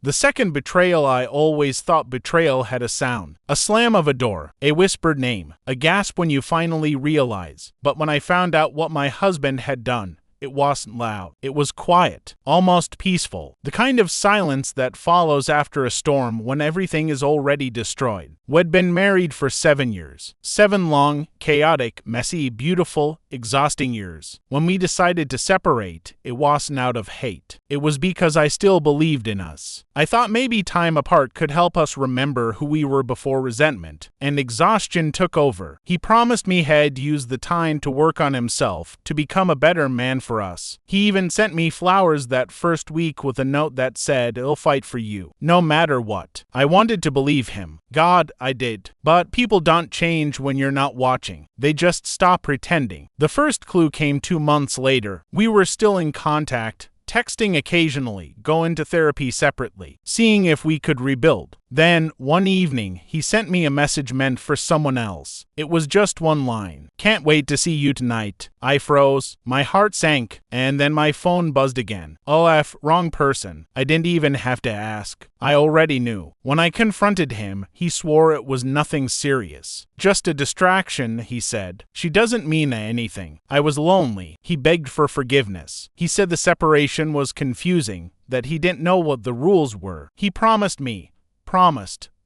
The second betrayal, I always thought betrayal had a sound. A slam of a door, a whispered name, a gasp when you finally realize. But when I found out what my husband had done, it wasn't loud. It was quiet, almost peaceful. The kind of silence that follows after a storm when everything is already destroyed. We'd been married for 7 years. 7 long, chaotic, messy, beautiful, exhausting years. When we decided to separate, it wasn't out of hate. It was because I still believed in us. I thought maybe time apart could help us remember who we were before resentment and exhaustion took over. He promised me he'd use the time to work on himself, to become a better man for us. He even sent me flowers that first week with a note that said, "I'll fight for you, no matter what." I wanted to believe him. God, I did. But people don't change when you're not watching. They just stop pretending. The first clue came 2 months later. We were still in contact, texting occasionally, going to therapy separately, seeing if we could rebuild. Then, one evening, he sent me a message meant for someone else. It was just one line. "Can't wait to see you tonight." I froze, my heart sank, and then my phone buzzed again. Wrong person. I didn't even have to ask. I already knew. When I confronted him, he swore it was nothing serious. "Just a distraction," he said. "She doesn't mean anything." I was lonely. He begged for forgiveness. He said the separation was confusing, that he didn't know what the rules were. He promised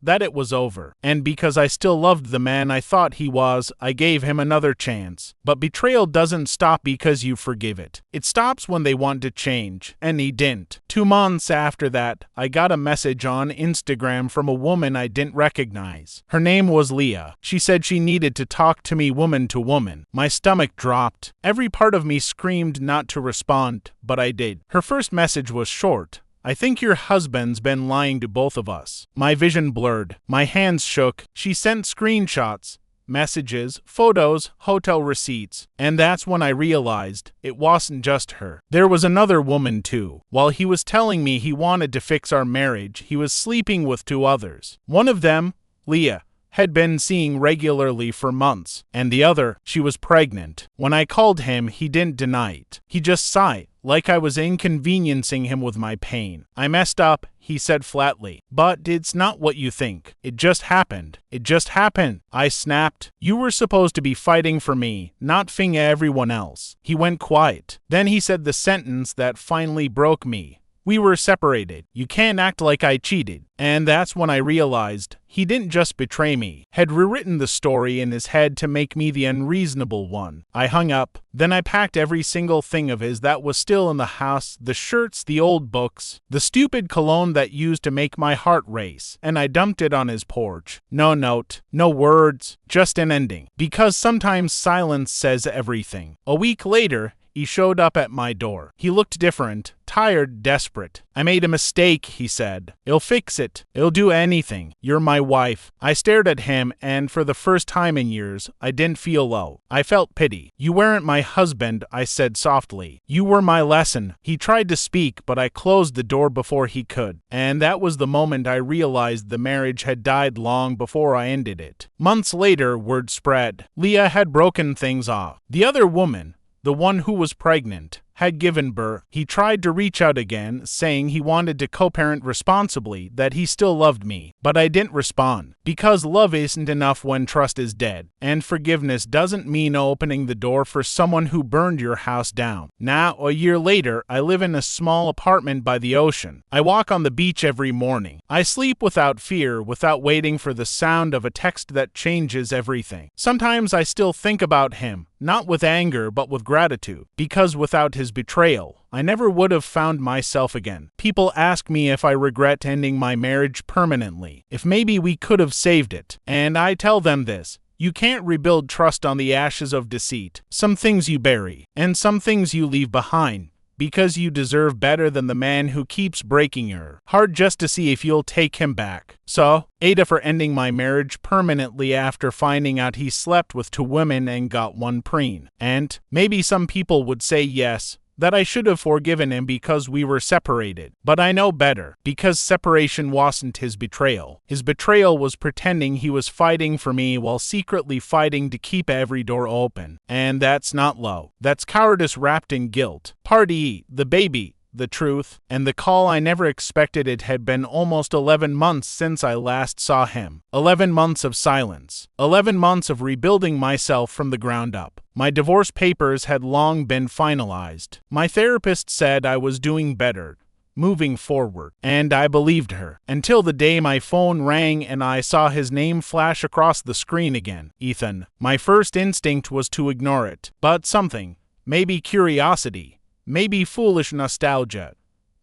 that it was over. And because I still loved the man I thought he was, I gave him another chance. But betrayal doesn't stop because you forgive it. It stops when they want to change. And he didn't. 2 months after that, I got a message on Instagram from a woman I didn't recognize. Her name was Leah. She said she needed to talk to me woman to woman. My stomach dropped. Every part of me screamed not to respond, but I did. Her first message was short. "I think your husband's been lying to both of us." My vision blurred. My hands shook. She sent screenshots, messages, photos, hotel receipts. And that's when I realized it wasn't just her. There was another woman too. While he was telling me he wanted to fix our marriage, he was sleeping with 2 others. One of them, Leah, had been seeing regularly for months, and the other, she was pregnant. When I called him, he didn't deny it. He just sighed, like I was inconveniencing him with my pain. "I messed up," he said flatly. "But it's not what you think. It just happened. It just happened." I snapped. "You were supposed to be fighting for me, not fing everyone else." He went quiet. Then he said the sentence that finally broke me. "We were separated. You can't act like I cheated." And that's when I realized he didn't just betray me, had rewritten the story in his head to make me the unreasonable one. I hung up. Then I packed every single thing of his that was still in the house, the shirts, the old books, the stupid cologne that used to make my heart race, and I dumped it on his porch. No note, no words, just an ending. Because sometimes silence says everything. A week later, he showed up at my door. He looked different, tired, desperate. "I made a mistake," he said. "I'll fix it. I'll do anything. You're my wife." I stared at him, and for the first time in years, I didn't feel low. I felt pity. "You weren't my husband," I said softly. "You were my lesson." He tried to speak, but I closed the door before he could. And that was the moment I realized the marriage had died long before I ended it. Months later, word spread. Leah had broken things off. The other woman, the one who was pregnant, had given birth. He tried to reach out again, saying he wanted to co-parent responsibly, that he still loved me. But I didn't respond. Because love isn't enough when trust is dead. And forgiveness doesn't mean opening the door for someone who burned your house down. Now, a year later, I live in a small apartment by the ocean. I walk on the beach every morning. I sleep without fear, without waiting for the sound of a text that changes everything. Sometimes I still think about him, not with anger, but with gratitude. Because without his betrayal, I never would have found myself again. People ask me if I regret ending my marriage permanently, if maybe we could have saved it. And I tell them this: you can't rebuild trust on the ashes of deceit. Some things you bury, and some things you leave behind, because you deserve better than the man who keeps breaking your heart just to see if you'll take him back. So, aitah for ending my marriage permanently after finding out he slept with 2 women and got 1 preen. And maybe some people would say yes, that I should have forgiven him because we were separated. But I know better, because separation wasn't his betrayal. His betrayal was pretending he was fighting for me while secretly fighting to keep every door open. And that's not love. That's cowardice wrapped in guilt. Part E, the baby, the truth, and the call I never expected. It had been almost 11 months since I last saw him. 11 months of silence. 11 months of rebuilding myself from the ground up. My divorce papers had long been finalized. My therapist said I was doing better, moving forward, and I believed her, until the day my phone rang and I saw his name flash across the screen again. Ethan. My first instinct was to ignore it, but something, maybe curiosity, maybe foolish nostalgia,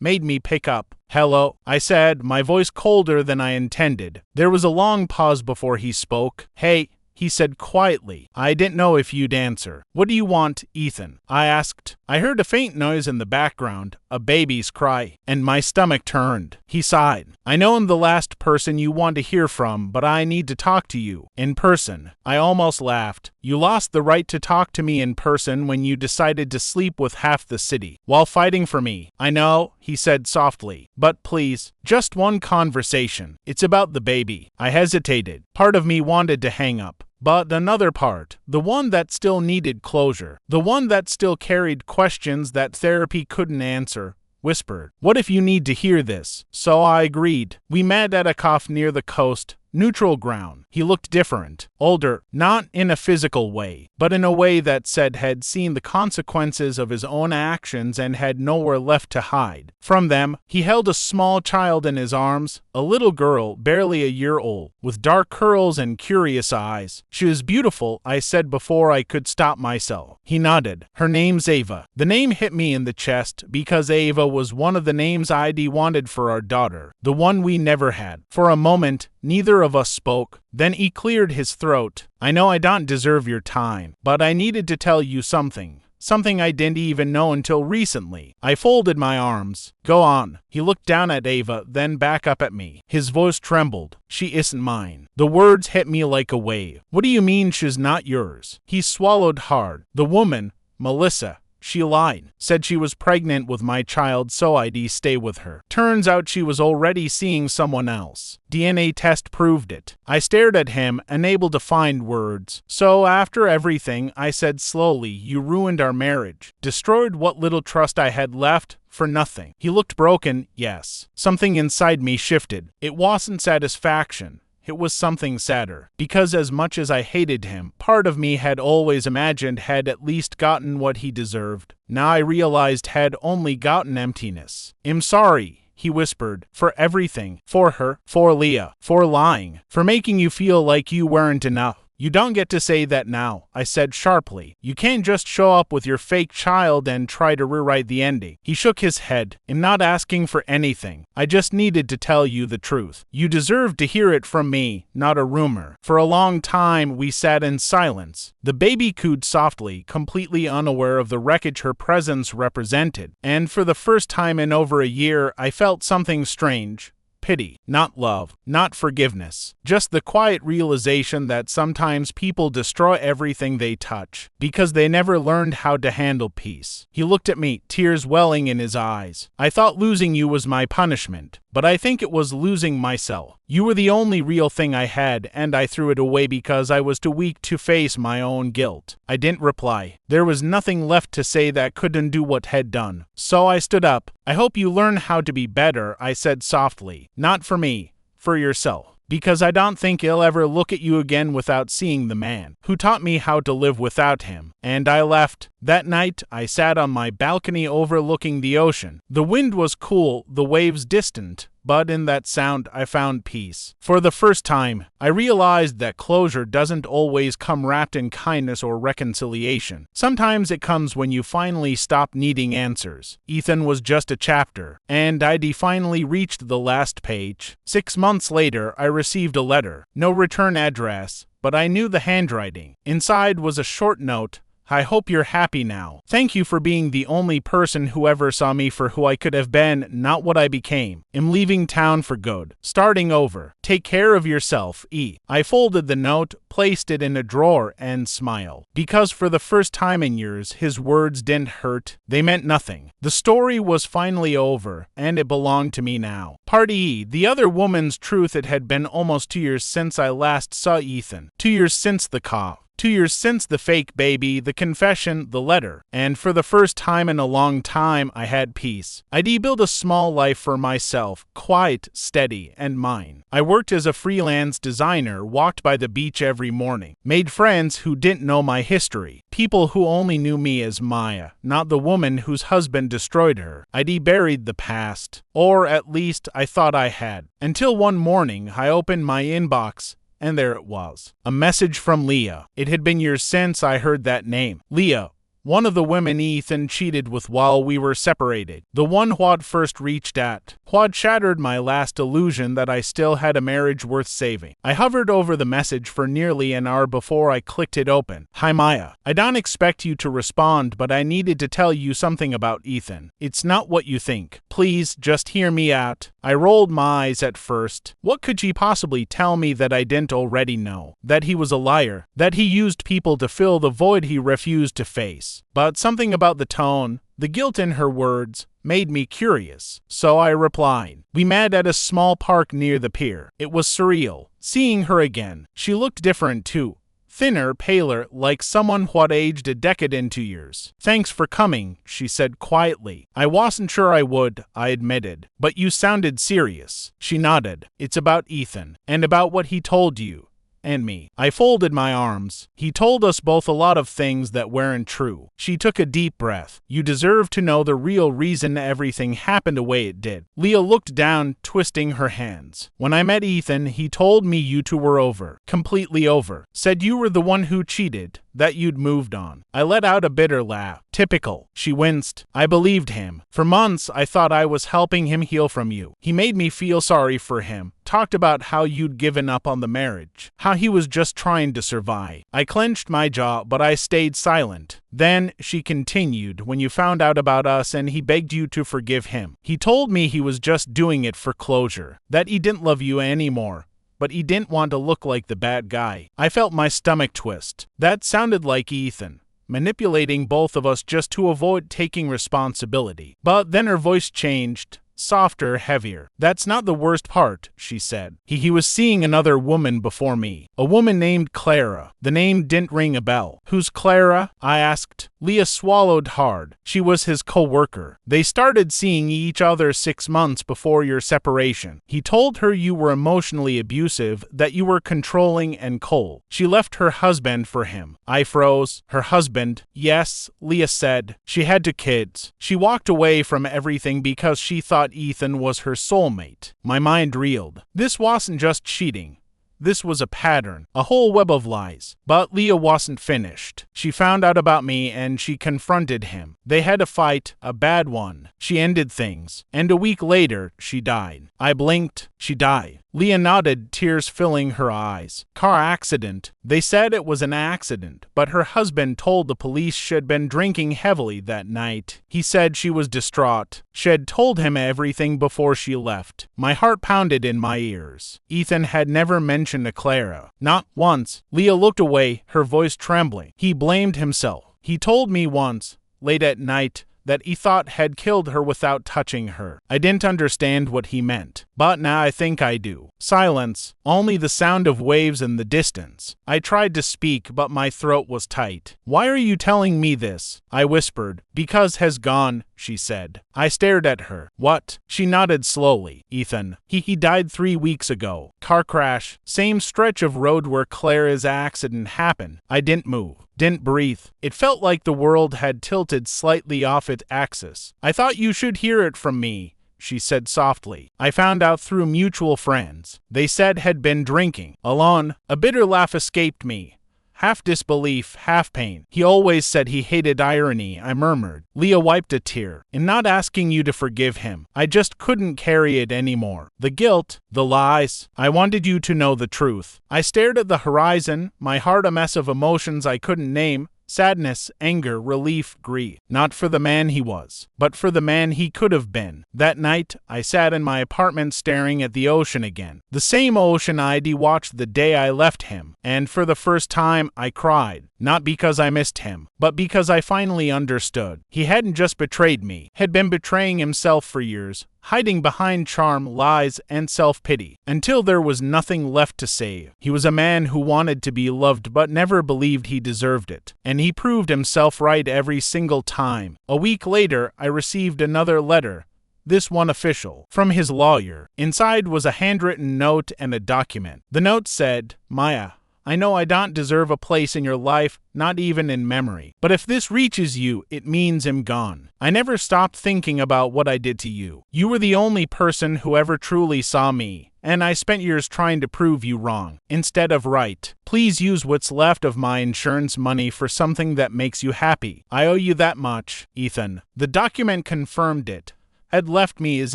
made me pick up. "Hello," I said, my voice colder than I intended. There was a long pause before he spoke. "Hey," he said quietly. "I didn't know if you'd answer." "What do you want, Ethan?" I asked. I heard a faint noise in the background, a baby's cry, and my stomach turned. He sighed. "I know I'm the last person you want to hear from, but I need to talk to you in person." I almost laughed. "You lost the right to talk to me in person when you decided to sleep with half the city while fighting for me." "I know," he said softly, "but please, just one conversation. It's about the baby." I hesitated. Part of me wanted to hang up. But another part, the one that still needed closure, the one that still carried questions that therapy couldn't answer, whispered, "What if you need to hear this?" So I agreed. We met at a cafe near the coast, neutral ground. He looked different, older, not in a physical way, but in a way that said had seen the consequences of his own actions and had nowhere left to hide from them. He held a small child in his arms, a little girl barely a year old, with dark curls and curious eyes. "She is beautiful," I said before I could stop myself. He nodded. "Her name's Ava." The name hit me in the chest because Ava was one of the names I'd wanted for our daughter, the one we never had. For a moment, neither of us spoke. Then he cleared his throat. "I know I don't deserve your time, but I needed to tell you something. Something I didn't even know until recently." I folded my arms. "Go on." He looked down at Ava, then back up at me. His voice trembled. "She isn't mine." The words hit me like a wave. "What do you mean she's not yours?" He swallowed hard. "The woman, Melissa, she lied, said she was pregnant with my child so I'd stay with her. Turns out she was already seeing someone else. DNA test proved it." I stared at him, unable to find words. "So after everything," I said slowly, "you ruined our marriage, destroyed what little trust I had left, for nothing." He looked broken. Yes. Something inside me shifted. It wasn't satisfaction. It was something sadder, because as much as I hated him, part of me had always imagined had at least gotten what he deserved. Now I realized had only gotten emptiness. "I'm sorry," he whispered, "for everything. For her, for Leah, for lying, for making you feel like you weren't enough." "You don't get to say that now," I said sharply. "You can't just show up with your fake child and try to rewrite the ending." He shook his head. "I'm not asking for anything. I just needed to tell you the truth. You deserve to hear it from me, not a rumor." For a long time, we sat in silence. The baby cooed softly, completely unaware of the wreckage her presence represented. And for the first time in over a year, I felt something strange. Pity, not love, not forgiveness, just the quiet realization that sometimes people destroy everything they touch because they never learned how to handle peace. He looked at me, tears welling in his eyes. "I thought losing you was my punishment, but I think it was losing myself. You were the only real thing I had, and I threw it away because I was too weak to face my own guilt." I didn't reply. There was nothing left to say that could undo what had done. So I stood up. "I hope you learn how to be better," I said softly. "Not for me, for yourself. Because I don't think I'll ever look at you again without seeing the man who taught me how to live without him." And I left. That night, I sat on my balcony overlooking the ocean. The wind was cool, the waves distant, but in that sound I found peace. For the first time, I realized that closure doesn't always come wrapped in kindness or reconciliation. Sometimes it comes when you finally stop needing answers. Ethan was just a chapter, and I'd finally reached the last page. 6 months later, I received a letter. No return address, but I knew the handwriting. Inside was a short note. "I hope you're happy now. Thank you for being the only person who ever saw me for who I could have been, not what I became. I'm leaving town for good. Starting over. Take care of yourself, E." I folded the note, placed it in a drawer, and smiled. Because for the first time in years, his words didn't hurt. They meant nothing. The story was finally over, and it belonged to me now. Part E, the other woman's truth. It had been almost 2 years since I last saw Ethan. 2 years since the cough. 2 years since the fake baby, the confession, the letter, and for the first time in a long time, I had peace. I'd built a small life for myself, quiet, steady, and mine. I worked as a freelance designer, walked by the beach every morning, made friends who didn't know my history, people who only knew me as Maya, not the woman whose husband destroyed her. I'd buried the past, or at least I thought I had, until one morning I opened my inbox, and there it was. A message from Leah. It had been years since I heard that name. Leah, one of the women Ethan cheated with while we were separated. The one who'd first reached at. Who'd shattered my last illusion that I still had a marriage worth saving. I hovered over the message for nearly an hour before I clicked it open. Hi Maya. I don't expect you to respond, but I needed to tell you something about Ethan. It's not what you think. Please, just hear me out. I rolled my eyes at first. What could she possibly tell me that I didn't already know? That he was a liar. That he used people to fill the void he refused to face. But something about the tone, the guilt in her words, made me curious. So I replied. We met at a small park near the pier. It was surreal. Seeing her again. She looked different too. Thinner, paler, like someone who'd aged a decade in 2 years. Thanks for coming, she said quietly. I wasn't sure I would, I admitted. But you sounded serious. She nodded. It's about Ethan. And about what he told you. And me. I folded my arms. He told us both a lot of things that weren't true. She took a deep breath. You deserve to know the real reason everything happened the way it did. Leah looked down, twisting her hands. When I met Ethan, he told me you two were over. Completely over. Said you were the one who cheated. That you'd moved on. I let out a bitter laugh. Typical. She winced. I believed him. For months, I thought I was helping him heal from you. He made me feel sorry for him. Talked about how you'd given up on the marriage. How he was just trying to survive. I clenched my jaw, but I stayed silent. Then, she continued, when you found out about us and he begged you to forgive him. He told me he was just doing it for closure. That he didn't love you anymore. But he didn't want to look like the bad guy. I felt my stomach twist. That sounded like Ethan, manipulating both of us just to avoid taking responsibility. But then her voice changed. Softer, heavier. That's not the worst part, she said. He was seeing another woman before me. A woman named Clara. The name didn't ring a bell. Who's Clara? I asked. Leah swallowed hard. She was his co-worker. They started seeing each other 6 months before your separation. He told her you were emotionally abusive, that you were controlling and cold. She left her husband for him. I froze. Her husband? Yes, Leah said. She had 2 kids. She walked away from everything because she thought Ethan was her soulmate. My mind reeled. This wasn't just cheating. This was a pattern, a whole web of lies. But Leah wasn't finished. She found out about me and she confronted him. They had a fight, a bad one. She ended things. And a week later, she died. I blinked. She died. Leah nodded, tears filling her eyes. Car accident. They said it was an accident, but her husband told the police she'd been drinking heavily that night. He said she was distraught. She'd told him everything before she left. My heart pounded in my ears. Ethan had never mentioned to Clara. Not once. Leah looked away, her voice trembling. He blamed himself. He told me once, late at night, that he thought had killed her without touching her. I didn't understand what he meant, but now I think I do. Silence, only the sound of waves in the distance. I tried to speak, but my throat was tight. Why are you telling me this? I whispered. Because has gone, she said. I stared at her. What? She nodded slowly. Ethan. He died 3 weeks ago. Car crash. Same stretch of road where Clara's accident happened. I didn't move. Didn't breathe. It felt like the world had tilted slightly off its axis. I thought you should hear it from me, she said softly. I found out through mutual friends. They said had been drinking. Alone. A bitter laugh escaped me. Half disbelief, half pain. He always said he hated irony, I murmured. Leah wiped a tear. In not asking you to forgive him, I just couldn't carry it anymore. The guilt, the lies. I wanted you to know the truth. I stared at the horizon, my heart a mess of emotions I couldn't name. Sadness, anger, relief, grief. Not for the man he was, but for the man he could have been. That night, I sat in my apartment staring at the ocean again. The same ocean I'd watched the day I left him. And for the first time, I cried. Not because I missed him, but because I finally understood. He hadn't just betrayed me, had been betraying himself for years, hiding behind charm, lies, and self-pity, until there was nothing left to save. He was a man who wanted to be loved but never believed he deserved it, and he proved himself right every single time. A week later, I received another letter, this one official, from his lawyer. Inside was a handwritten note and a document. The note said, "Maya, I know I don't deserve a place in your life, not even in memory. But if this reaches you, it means I'm gone. I never stopped thinking about what I did to you. You were the only person who ever truly saw me, and I spent years trying to prove you wrong, instead of right. Please use what's left of my insurance money for something that makes you happy. I owe you that much, Ethan." The document confirmed it. Had left me his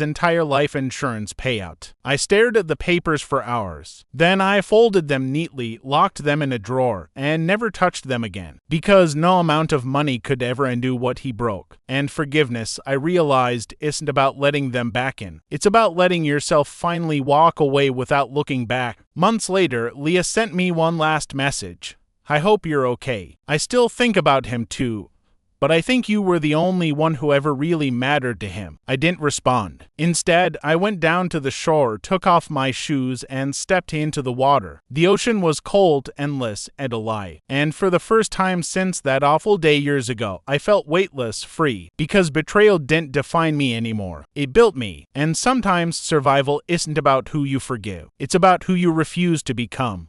entire life insurance payout. I stared at the papers for hours. Then I folded them neatly, locked them in a drawer, and never touched them again. Because no amount of money could ever undo what he broke. And forgiveness, I realized, isn't about letting them back in. It's about letting yourself finally walk away without looking back. Months later, Leah sent me one last message. "I hope you're okay. I still think about him too. But I think you were the only one who ever really mattered to him." I didn't respond. Instead, I went down to the shore, took off my shoes, and stepped into the water. The ocean was cold, endless, and alive. And for the first time since that awful day years ago, I felt weightless, free. Because betrayal didn't define me anymore. It built me. And sometimes survival isn't about who you forgive. It's about who you refuse to become.